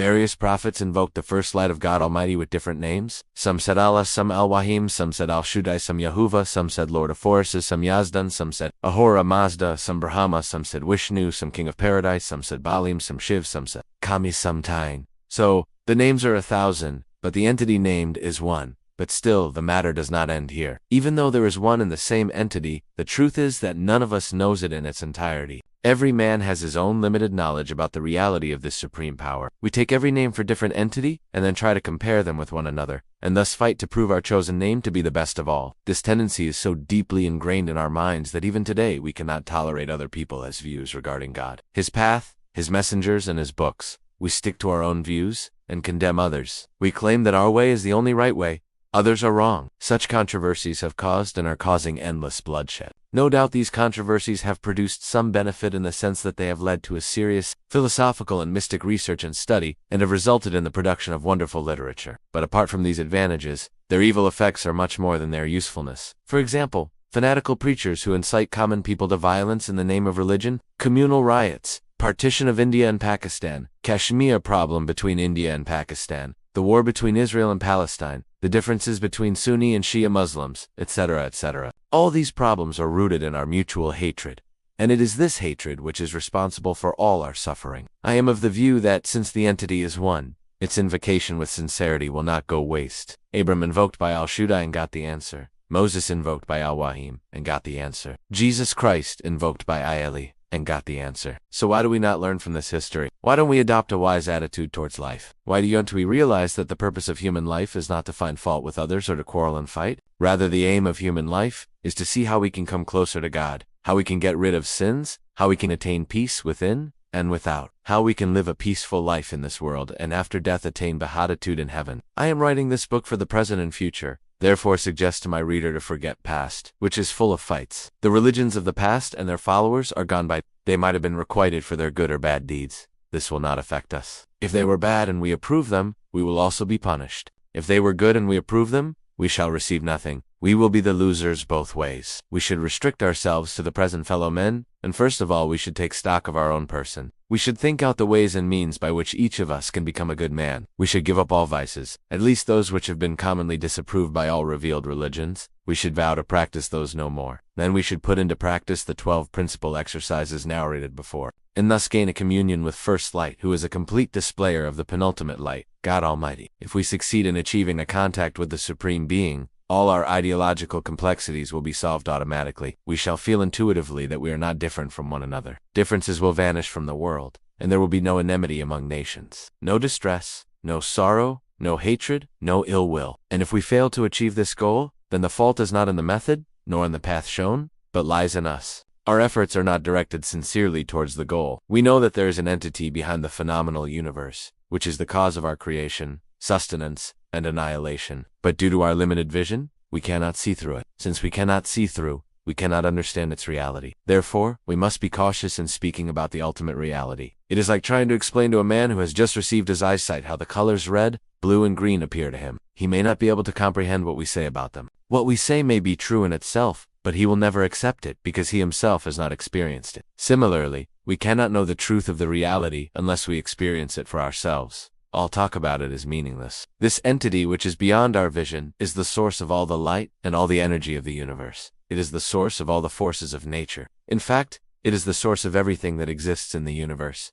Various prophets invoked the first light of God Almighty with different names. Some said Allah, some Alwaheem, some said Alshudai, some Yahweh, some said Lord of Forces, some Yazdan, some said Ahura Mazda, some Brahma, some said Vishnu, some King of Paradise, some said Baalim, some Shiv, some said Kami, some Tain. So, the names are 1,000, but the entity named is one. But still, the matter does not end here. Even though there is one and the same entity, the truth is that none of us knows it in its entirety. Every man has his own limited knowledge about the reality of this supreme power. We take every name for different entity, and then try to compare them with one another, and thus fight to prove our chosen name to be the best of all. This tendency is so deeply ingrained in our minds that even today we cannot tolerate other people as views regarding God, His path, His messengers, and His books. We stick to our own views, and condemn others. We claim that our way is the only right way. Others are wrong. Such controversies have caused and are causing endless bloodshed. No doubt these controversies have produced some benefit in the sense that they have led to a serious philosophical and mystic research and study, and have resulted in the production of wonderful literature. But apart from these advantages, their evil effects are much more than their usefulness. For example, fanatical preachers who incite common people to violence in the name of religion, communal riots, partition of India and Pakistan, Kashmir problem between India and Pakistan, the war between Israel and Palestine, the differences between Sunni and Shia Muslims, etc., etc. All these problems are rooted in our mutual hatred, and it is this hatred which is responsible for all our suffering. I am of the view that since the entity is one, its invocation with sincerity will not go waste. Abram invoked by Alshudai and got the answer. Moses invoked by Alwaheem and got the answer. Jesus Christ invoked by Ailee and got the answer. So why do we not learn from this history? Why don't we adopt a wise attitude towards life? Why don't we realize that the purpose of human life is not to find fault with others or to quarrel and fight? Rather, the aim of human life is to see how we can come closer to God, how we can get rid of sins, how we can attain peace within and without, how we can live a peaceful life in this world and after death attain beatitude in heaven. I am writing this book for the present and future, therefore suggest to my reader to forget past, which is full of fights. The religions of the past and their followers are gone by. They might have been requited for their good or bad deeds. This will not affect us. If they were bad and we approve them, we will also be punished. If they were good and we approve them, we shall receive nothing. We will be the losers both ways. We should restrict ourselves to the present fellow men, and first of all we should take stock of our own person. We should think out the ways and means by which each of us can become a good man. We should give up all vices, at least those which have been commonly disapproved by all revealed religions. We should vow to practice those no more. Then we should put into practice the 12 principal exercises narrated before, and thus gain a communion with First Light, who is a complete displayer of the penultimate light, God Almighty. If we succeed in achieving a contact with the Supreme Being, all our ideological complexities will be solved automatically. We shall feel intuitively that we are not different from one another. Differences will vanish from the world, and there will be no enmity among nations, no distress, no sorrow, no hatred, no ill will. And if we fail to achieve this goal, then the fault is not in the method, nor in the path shown, but lies in us. Our efforts are not directed sincerely towards the goal. We know that there is an entity behind the phenomenal universe, which is the cause of our creation, sustenance, and annihilation. But due to our limited vision, we cannot see through it. Since we cannot see through, we cannot understand its reality. Therefore, we must be cautious in speaking about the ultimate reality. It is like trying to explain to a man who has just received his eyesight how the colors red, blue, and green appear to him. He may not be able to comprehend what we say about them. What we say may be true in itself, but he will never accept it because he himself has not experienced it. Similarly, we cannot know the truth of the reality unless we experience it for ourselves. All talk about it is meaningless. This entity which is beyond our vision is the source of all the light and all the energy of the universe. It is the source of all the forces of nature. In fact, it is the source of everything that exists in the universe.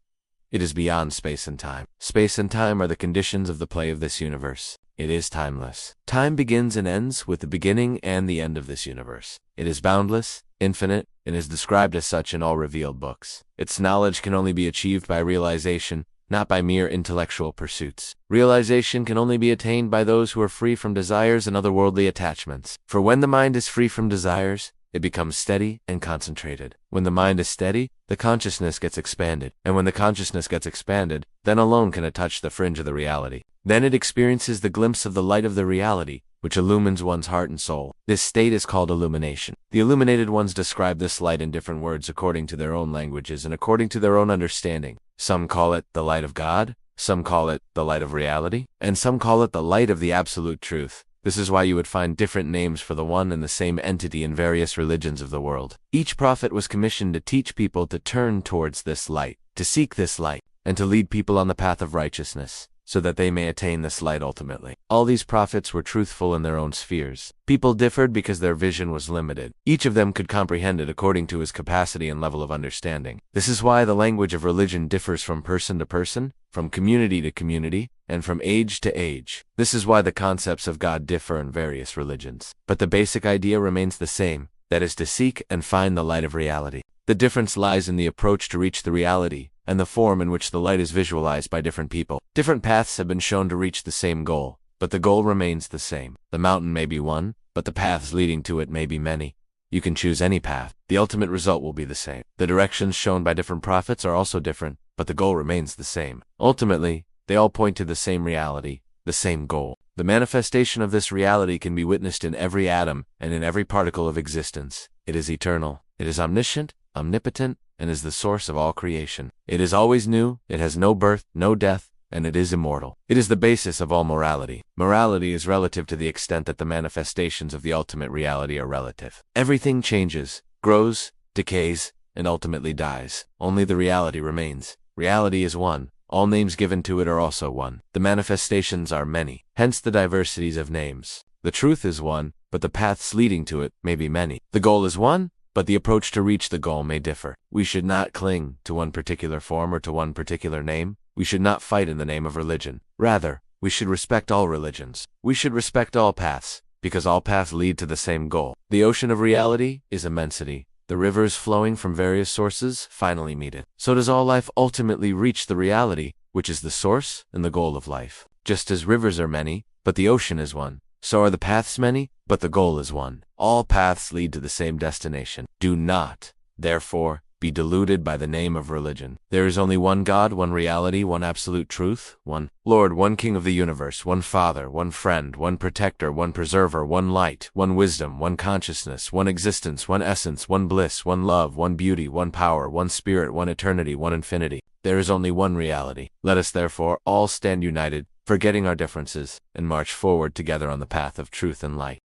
It is beyond space and time. Space and time are the conditions of the play of this universe. It is timeless. Time begins and ends with the beginning and the end of this universe. It is boundless, infinite, and is described as such in all revealed books. Its knowledge can only be achieved by realization, not by mere intellectual pursuits. Realization can only be attained by those who are free from desires and otherworldly attachments. For when the mind is free from desires, it becomes steady and concentrated. When the mind is steady, the consciousness gets expanded. And when the consciousness gets expanded, then alone can it touch the fringe of the reality. Then it experiences the glimpse of the light of the reality, which illumines one's heart and soul. This state is called illumination. The illuminated ones describe this light in different words according to their own languages and according to their own understanding. Some call it the light of God, some call it the light of reality, and some call it the light of the absolute truth. This is why you would find different names for the one and the same entity in various religions of the world. Each prophet was commissioned to teach people to turn towards this light, to seek this light, and to lead people on the path of righteousness, so that they may attain this light ultimately. All these prophets were truthful in their own spheres. People differed because their vision was limited. Each of them could comprehend it according to his capacity and level of understanding. This is why the language of religion differs from person to person, from community to community, and from age to age. This is why the concepts of God differ in various religions. But the basic idea remains the same, that is to seek and find the light of reality. The difference lies in the approach to reach the reality, and the form in which the light is visualized by different people. Different paths have been shown to reach the same goal, but the goal remains the same. The mountain may be one, but the paths leading to it may be many. You can choose any path. The ultimate result will be the same. The directions shown by different prophets are also different, but the goal remains the same. Ultimately, they all point to the same reality, the same goal. The manifestation of this reality can be witnessed in every atom and in every particle of existence. It is eternal. It is omniscient, omnipotent, and is the source of all creation. It is always new, it has no birth, no death, and it is immortal. It is the basis of all morality. Morality is relative to the extent that the manifestations of the ultimate reality are relative. Everything changes, grows, decays, and ultimately dies. Only the reality remains. Reality is one. All names given to it are also one. The manifestations are many, hence the diversities of names. The truth is one, but the paths leading to it may be many. The goal is one, but the approach to reach the goal may differ. We should not cling to one particular form or to one particular name. We should not fight in the name of religion. Rather, we should respect all religions. We should respect all paths, because all paths lead to the same goal. The ocean of reality is immensity. The rivers flowing from various sources finally meet it. So does all life ultimately reach the reality, which is the source and the goal of life. Just as rivers are many, but the ocean is one, so are the paths many, but the goal is one. All paths lead to the same destination. Do not, therefore, be deluded by the name of religion. There is only one God, one reality, one absolute truth, one Lord, one King of the universe, one Father, one friend, one protector, one preserver, one light, one wisdom, one consciousness, one existence, one essence, one bliss, one love, one beauty, one power, one spirit, one eternity, one infinity. There is only one reality. Let us therefore all stand united, forgetting our differences, and march forward together on the path of truth and light.